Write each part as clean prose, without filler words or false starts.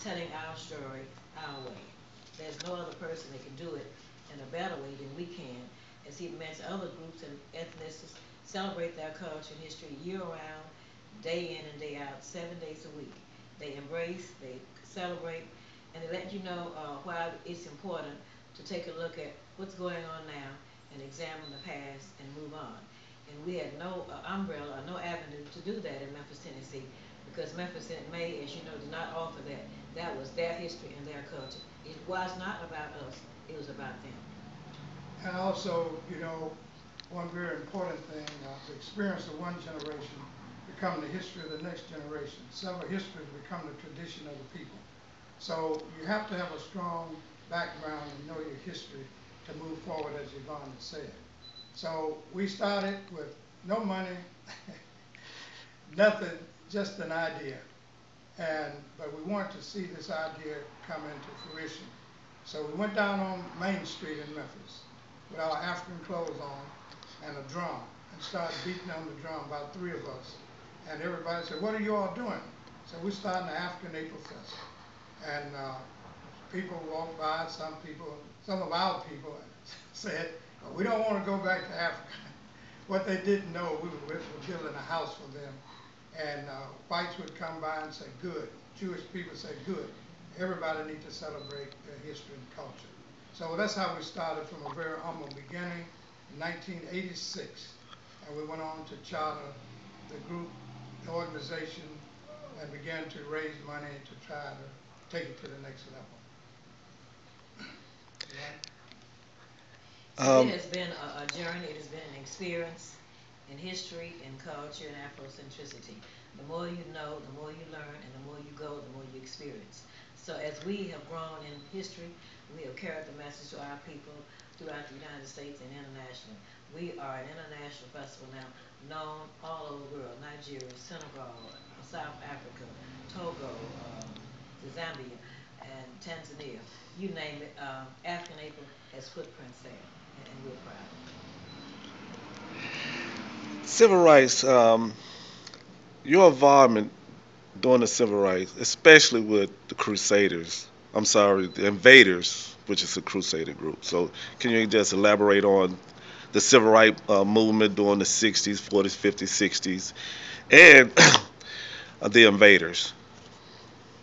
telling our story our way. There's no other person that can do it in a better way than we can. As he mentioned, other groups and ethnicities celebrate their culture and history year-round, day in and day out, 7 days a week. They embrace, they celebrate, and they let you know why it's important to take a look at what's going on now and examine the past and move on. And we had no umbrella or no avenue to do that in Memphis, Tennessee, because Memphis and May, as you know, did not offer that. That was their history and their culture. It was not about us, it was about them. And also, one very important thing, the experience of one generation become the history of the next generation. Several histories become the tradition of the people. So you have to have a strong background and know your history to move forward, as Yvonne has said. So we started with no money, nothing, just an idea. But we wanted to see this idea come into fruition. So we went down on Main Street in Memphis with our African clothes on and a drum and started beating on the drum, about three of us. And everybody said, "What are you all doing?" So we started the African April Fest. And people walked by, some of our people said, "Well, we don't want to go back to Africa." What they didn't know, we were building a house for them. And whites would come by and say, "Good." Jewish people say, "Good." Everybody needs to celebrate their history and culture. So that's how we started, from a very humble beginning in 1986. And we went on to charter the group, the organization, and began to raise money to try to take it to the next level. So it has been a journey, it has been an experience in history, in culture, and Afrocentricity. The more you know, the more you learn, and the more you go, the more you experience. So as we have grown in history, we have carried the message to our people throughout the United States and internationally. We are an international festival now, known all over the world: Nigeria, Senegal, South Africa, Togo, Zambia, and Tanzania. You name it, African April has footprints there, and we're proud. Civil rights, your involvement during the civil rights, especially with the Crusaders, I'm sorry, the Invaders, which is a Crusader group. So, can you just elaborate on the civil rights movement during the 60s, 40s, 50s, 60s, and the Invaders?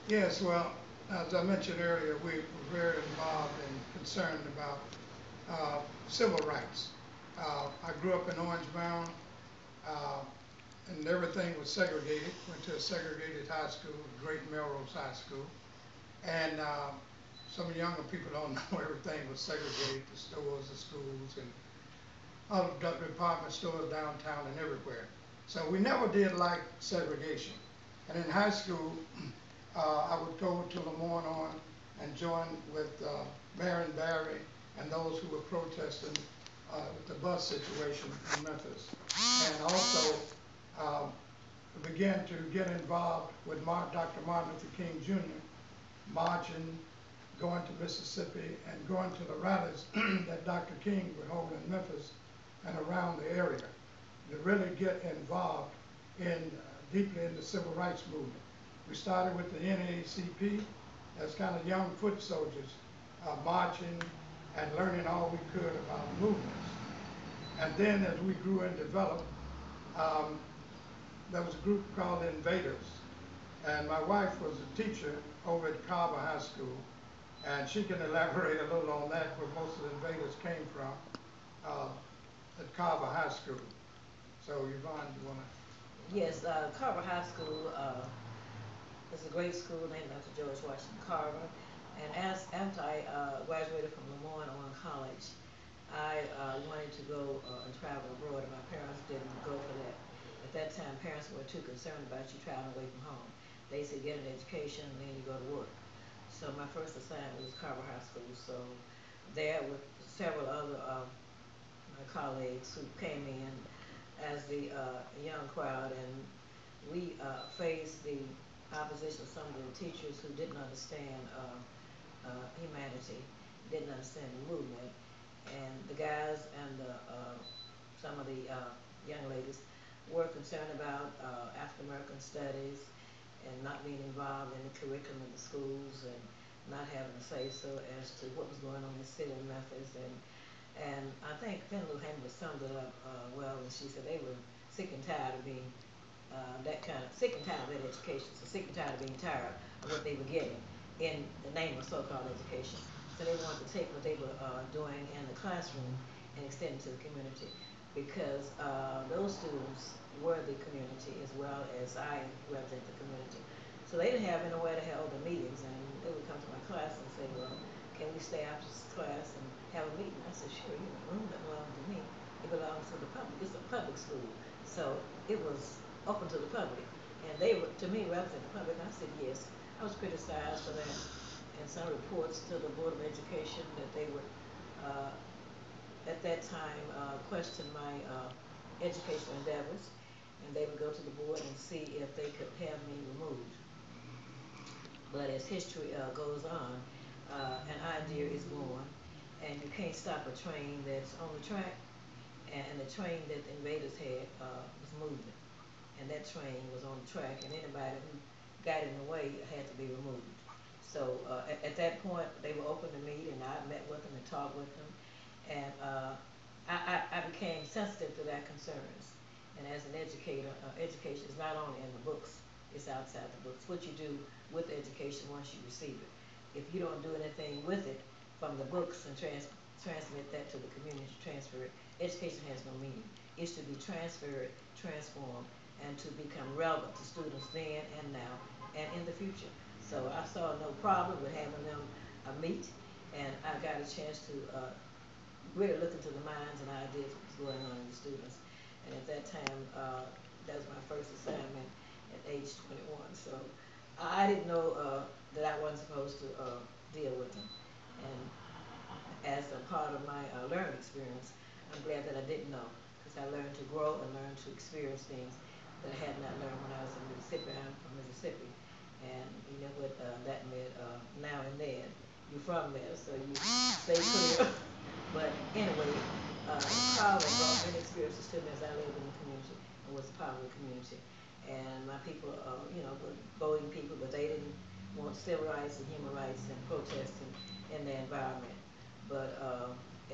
Yes, well, as I mentioned earlier, we were very involved and concerned about civil rights. I grew up in Orange Mound, uh, and everything was segregated. Went to a segregated high school, Great Melrose High School. And some younger people don't know everything was segregated, the stores, the schools, and all the department stores downtown and everywhere. So we never did like segregation. And in high school, I would go to Lemoyne on and join with Marion Barry and those who were protesting with the bus situation in Memphis. And also began to get involved with Dr. Martin Luther King Jr., marching, going to Mississippi, and going to the rallies that Dr. King would hold in Memphis and around the area, to really get involved deeply in the civil rights movement. We started with the NAACP as kind of young foot soldiers, marching and learning all we could about movements. And then as we grew and developed, um, there was a group called the Invaders. And my wife was a teacher over at Carver High School, and she can elaborate a little on that, where most of the Invaders came from, at Carver High School. So Yvonne, you want to? Yes, Carver High School is a great school named after George Washington Carver. And after I graduated from Lemoyne on college, I wanted to go and travel abroad, and my parents didn't go for that. At that time, parents were too concerned about you traveling away from home. They said, get an education, and then you go to work. So my first assignment was Carver High School. So there, with several other my colleagues who came in as the young crowd, and we faced the opposition of some of the teachers who didn't understand humanity, didn't understand the movement, and the guys and some of the young ladies were concerned about African American studies and not being involved in the curriculum of the schools and not having a say so as to what was going on in the city of Memphis. And I think Pendleton Hammer summed it up well when she said they were sick and tired of being that kind of sick and tired of that education, so sick and tired of being tired of what they were getting in the name of so-called education. So they wanted to take what they were doing in the classroom and extend it to the community because those students were the community as well as I represent the community. So they didn't have anywhere to hold the meetings, and they would come to my class and say, well, can we stay after class and have a meeting? I said, sure, you know, room doesn't belong to me. It belongs to the public. It's a public school. So it was open to the public. And they were, to me, represent the public. I said, yes. I was criticized for that. And some reports to the Board of Education that they would, at that time, question my educational endeavors. And they would go to the board and see if they could have me removed. But as history goes on, an idea is born, and you can't stop a train that's on the track. And the train that the invaders had was moving, and that train was on the track, and anybody who got in the way had to be removed. So at that point, they were open to meet, and I met with them and talked with them, and I became sensitive to their concerns. And as an educator, education is not only in the books, it's outside the books. What you do with education once you receive it. If you don't do anything with it from the books and transmit that to the community, transfer it, education has no meaning. It's to be transferred, transformed, and to become relevant to students then and now and in the future. So I saw no problem with having them meet, and I got a chance to really look into the minds and ideas of what was going on in the students. And at that time, that was my first assignment at age 21. So I didn't know that I wasn't supposed to deal with them. And as a part of my learning experience, I'm glad that I didn't know because I learned to grow and learned to experience things that I had not learned when I was in Mississippi. I'm from Mississippi, and you know what that meant now and then. You're from there, so you stay clear. But anyway, college brought many experiences to me as I lived in the community and was a part of the community. And my people, you know, were voting people, but they didn't want civil rights and human rights and protesting in their environment. But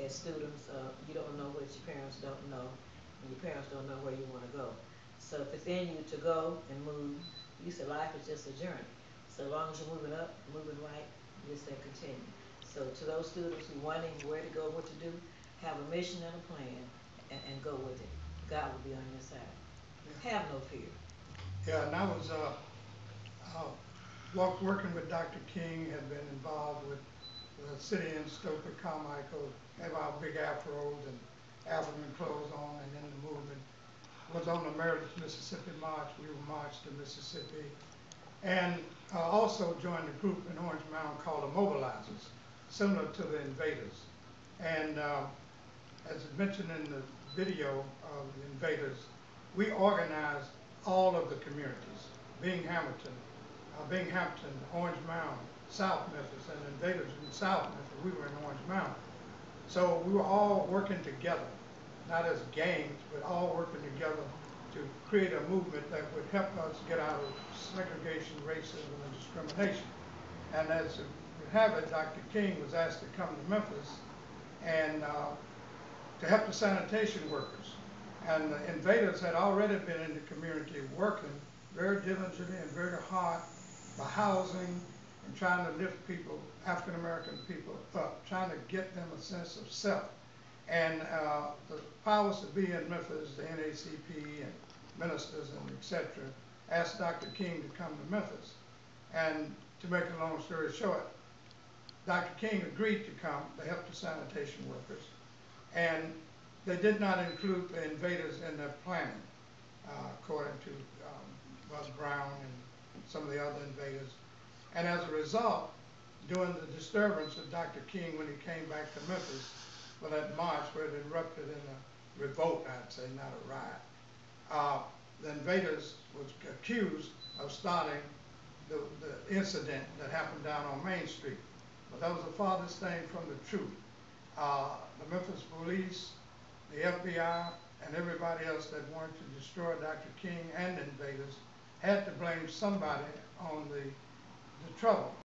as students, you don't know what your parents don't know, and your parents don't know where you want to go. So if it's in you to go and move, you say life is just a journey. So long as you're moving up, moving right, you just say continue. So to those students who wondering where to go, what to do, have a mission and a plan, and go with it. God will be on your side. Yeah, Have no fear. yeah, and I was working with Dr. King, had been involved with the city in Stokely Carmichael, have our big afros and African clothes on, and then the movement was on the Meredith, Mississippi March. We were marched to Mississippi, and also joined a group in Orange Mound called the Mobilizers, similar to the Invaders. And as mentioned in the video of the Invaders, we organized all of the communities, Binghamton, Orange Mound, South Memphis, and Invaders in South Memphis. We were in Orange Mound. So we were all working together, not as gangs, but all working together to create a movement that would help us get out of segregation, racism, and discrimination. And as we have it, Dr. King was asked to come to Memphis and to help the sanitation workers. And the Invaders had already been in the community working very diligently and very hard by housing and trying to lift people, African American people up, trying to get them a sense of self. And the powers that be in Memphis, the NACP and ministers and etc., asked Dr. King to come to Memphis. And to make a long story short, Dr. King agreed to come to help the sanitation workers. And they did not include the Invaders in their planning, according to Buzz Brown and some of the other Invaders. And as a result, during the disturbance of Dr. King when he came back to Memphis for that march where it erupted in a revolt, I'd say, not a riot, the Invaders was accused of starting the incident that happened down on Main Street. But that was the farthest thing from the truth. The Memphis police, the FBI, and everybody else that wanted to destroy Dr. King and the Invaders had to blame somebody on the trouble.